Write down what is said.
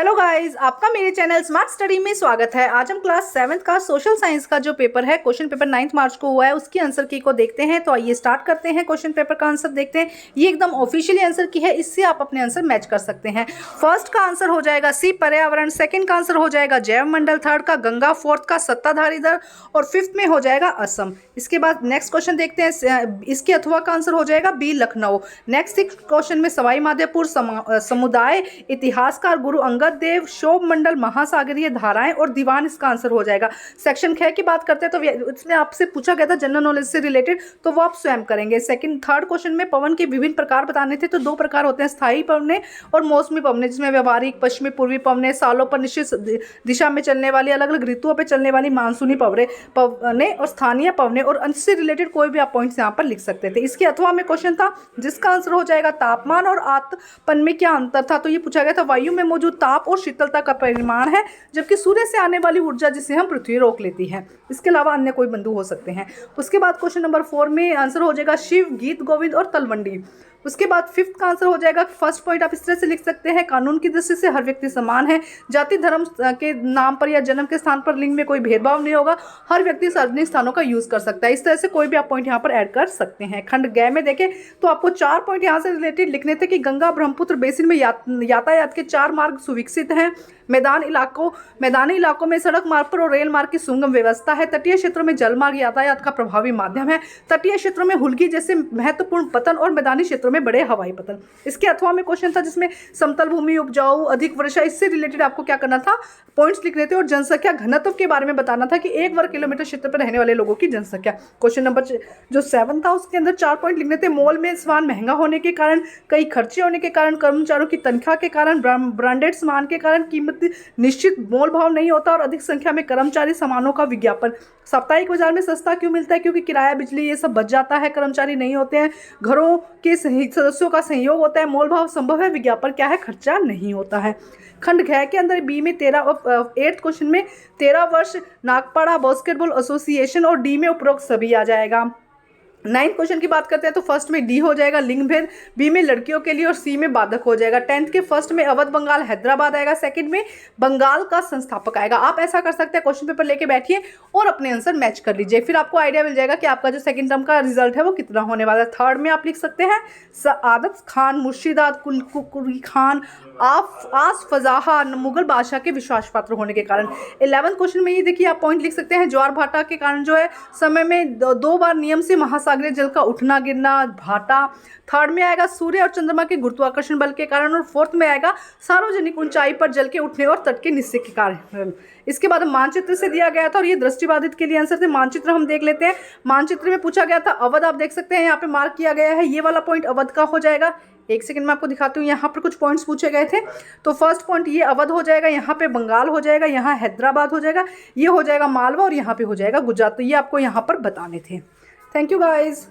Hello guys, आपका मेरे channel smart study में स्वागत है। आज हम क्लास 7th का सोशल साइंस का जो पेपर है, क्वेश्चन पेपर 9 मार्च को हुआ है, उसकी आंसर की को देखते हैं। तो आइए स्टार्ट करते हैं। क्वेश्चन पेपर का आंसर देखते हैं। ये एकदम ऑफिशियली आंसर की है, इससे आप अपने आंसर मैच कर सकते हैं। फर्स्ट का आंसर हो जाएगा सी पर्यावरण, सेकेंड का आंसर हो जाएगा जैव मंडल, थर्ड का गंगा, फोर्थ का सत्ताधारी दल और फिफ्थ में हो जाएगा असम। इसके बाद नेक्स्ट क्वेश्चन देखते हैं। इसके अथवा का आंसर हो जाएगा बी लखनऊ। नेक्स्ट क्वेश्चन में सवाई माधोपुर समुदाय, इतिहासकार गुरु अंगद देव, शोभ मंडल, महासागरीय धाराएं और दीवान इसका आंसर हो जाएगा। सेक्शन ख की बात करते हैं तो इसमें आपसे पूछा गया था जनरल नॉलेज से रिलेटेड, तो वो आप स्वयं करेंगे। थर्ड क्वेश्चन में पवन के विभिन्न प्रकार बताने थे, तो दो प्रकार होते हैं, स्थायी पवने और मौसमी पवने, जिसमें व्यवहारिक, पश्चिमी, पूर्वी पवने, सालों पर निश्चित दिशा में चलने वाली, अलग अलग ऋतुओं पर चलने वाली मानसूनी पवने और स्थानीय पवने, और अंश से रिलेटेड कोई भी आप पॉइंट्स यहाँ पर लिख सकते थे। इसके अथवा में क्वेश्चन था जिसका आंसर हो जाएगा तापमान और आतपन में क्या अंतर था। तो ये पूछा गया था वायु में मौजूद ताप और शीतलता का परिमाण है, जबकि सूर्य से आने वाली ऊर्जा जिसे हम पृथ्वी रोक लेती है। इसके अलावा अन्य कोई बिंदु हो सकते हैं। उसके बाद क्वेश्चन नंबर 4 में आंसर हो जाएगा शिव, गीत गोविंद और तलवंडी। उसके बाद फिफ्थ का आंसर हो जाएगा, फर्स्ट पॉइंट आप इस तरह से लिख सकते हैं, कानून की दृष्टि से हर व्यक्ति समान है, जाति धर्म के नाम पर या जन्म के स्थान पर लिंग में कोई भेदभाव नहीं होगा, हर व्यक्ति सार्वजनिक स्थानों का यूज कर सकता है। इस तरह से कोई भी आप पॉइंट यहाँ पर ऐड कर सकते हैं। खंड ग में देखें तो आपको 4 पॉइंट यहाँ से रिलेटेड लिखने थे कि गंगा ब्रह्मपुत्र बेसिन में यातायात के 4 मार्ग सुविकसित हैं, मैदानी इलाकों में सड़क मार्ग पर और रेल मार्ग की सुगम व्यवस्था है, तटीय क्षेत्रों में जल मार्ग यातायात का प्रभावी माध्यम है, तटीय क्षेत्रों में हुलगी जैसे महत्वपूर्ण पतन और मैदानी क्षेत्रों में बड़े हवाई पतन। इसके अथवा में क्वेश्चन था जिसमें समतल भूमि, उपजाऊ, अधिक वर्षा, इससे रिलेटेड आपको क्या करना था, पॉइंट्स लिखने थे और जनसंख्या घनत्व के बारे में बताना था कि 1 वर्ग किलोमीटर क्षेत्र पर रहने वाले लोगों की जनसंख्या। क्वेश्चन नंबर जो 7 था उसके अंदर 4 पॉइंट लिखने थे। मोल में सामान महंगा होने के कारण, कई खर्चे होने के कारण, कर्मचारियों की तनख्वाह के कारण, ब्रांडेड सामान के कारण कीमत निश्चित मोल भाव नहीं होता और अधिक संख्या में कर्मचारी सामानों का विज्ञापन। साप्ताहिक बाजार में सस्ता क्यों मिलता है, क्योंकि किराया, बिजली ये सब बच जाता है, कर्मचारी नहीं होते हैं, घरों के सदस्यों का सहयोग होता है, मोल भाव संभव है, विज्ञापन क्या है, खर्चा नहीं होता है। खंड घ के अंदर बी में 8th क्वेश्चन में 13 वर्ष नागपाड़ा बास्केटबॉल एसोसिएशन और डी में उपरोक्त सभी आ जाएगा। 9th क्वेश्चन की बात करते हैं तो फर्स्ट में डी हो जाएगा लिंग भेद, बी में लड़कियों के लिए और सी में बाधक हो जाएगा। 10th के फर्स्ट में अवध बंगाल हैदराबाद आएगा, सेकंड में बंगाल का संस्थापक आएगा। आप ऐसा कर सकते हैं, क्वेश्चन पेपर लेके बैठिए और अपने आंसर मैच कर लीजिए, फिर आपको आइडिया मिल जाएगा कि आपका जो सेकंड टर्म का रिजल्ट है वो कितना होने वाला है। थर्ड में आप लिख सकते हैं सआदत खान, मुर्शिदाबाद, कुली खान, आस फजाहा मुगल बादशाह के विश्वास पात्र होने के कारण। 11th क्वेश्चन में ये देखिए आप पॉइंट लिख सकते हैं, ज्वार भाटा के कारण जो है समय में 2 बार नियम से महासागरीय जल का उठना गिरना, भाटा। थर्ड में आएगा सूर्य और चंद्रमा के गुरुत्वाकर्षण बल के कारण, और फोर्थ में आएगा सार्वजनिक ऊंचाई पर जल के उठने और तट के निस्से के कारण। इसके बाद मानचित्र से दिया गया था और ये दृष्टिबाधित के लिए आंसर थे। मानचित्र हम देख लेते हैं। मानचित्र में पूछा गया था अवध, आप देख सकते हैं यहाँ पे मार्क किया गया है, ये वाला पॉइंट अवध का हो जाएगा। एक सेकंड में आपको दिखाती हूँ, यहाँ पर कुछ पॉइंट्स पूछे गए थे। तो फर्स्ट पॉइंट ये अवध हो जाएगा, यहाँ पे बंगाल हो जाएगा, यहाँ हैदराबाद हो जाएगा, ये हो जाएगा मालवा और यहाँ पे हो जाएगा गुजरात। तो ये आपको यहाँ पर बताने थे। Thank you guys.